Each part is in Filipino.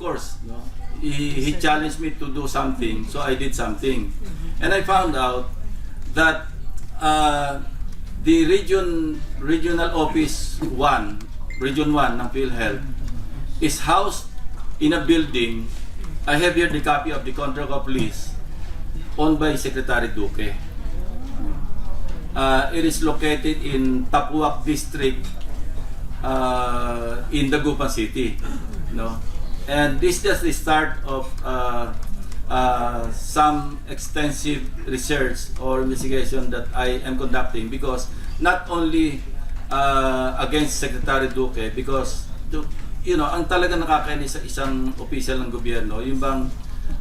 course, no? He challenged me to do something, so I did something. And I found out that the regional office 1, Region 1 ng PhilHealth is housed in a building. I have here the copy of the contract of lease owned by Secretary Duque. It is located in Tapuac District in Dagupan City, no? And this is the start of some extensive research or investigation that I am conducting, because not only against Secretary Duque, because you know, ang talaga nakakainis sa isang opisyal ng gobyerno, yung bang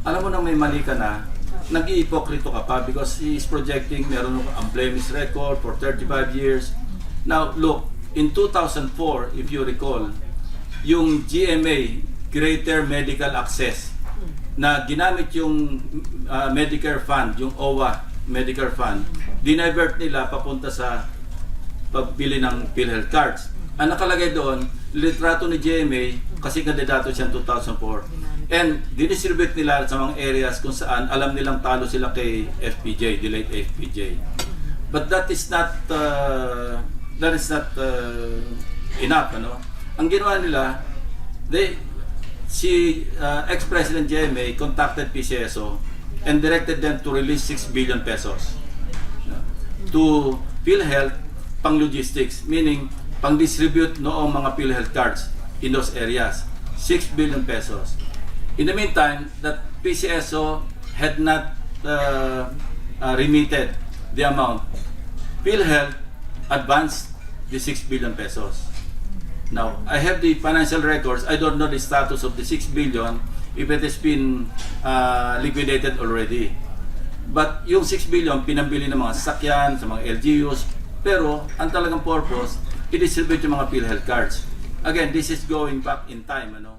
alam mo na may mali ka na, nag-iipokrito ka pa because he is projecting meron ang blemished record for 35 years. Now look, in 2004, if you recall, yung GMA, Greater Medical Access, na ginamit yung Medicare Fund, yung OWA Medicare Fund, dinivert nila papunta sa pagbili ng PhilHealth cards. Ang nakalagay doon, litrato ni GMA, kasi kandidato siya 2004. And dinistribute nila sa mga areas kung saan alam nilang talo sila kay FPJ, the late FPJ. But that is not enough, ano? Ang ginawa nila, si ex-President GMA contacted PCSO and directed them to release 6 billion pesos to PhilHealth pang logistics, meaning pang distribute noong mga PhilHealth cards in those areas. 6 billion pesos. In the meantime, that PCSO had not remitted the amount. PhilHealth advanced the 6 billion pesos. Now, I have the financial records. I don't know the status of the 6 billion if it has been liquidated already. But yung 6 billion, pinambili ng mga sasakyan, sa mga LGUs. Pero, ang talagang purpose, i-distribute yung mga PhilHealth cards. Again, this is going back in time, ano?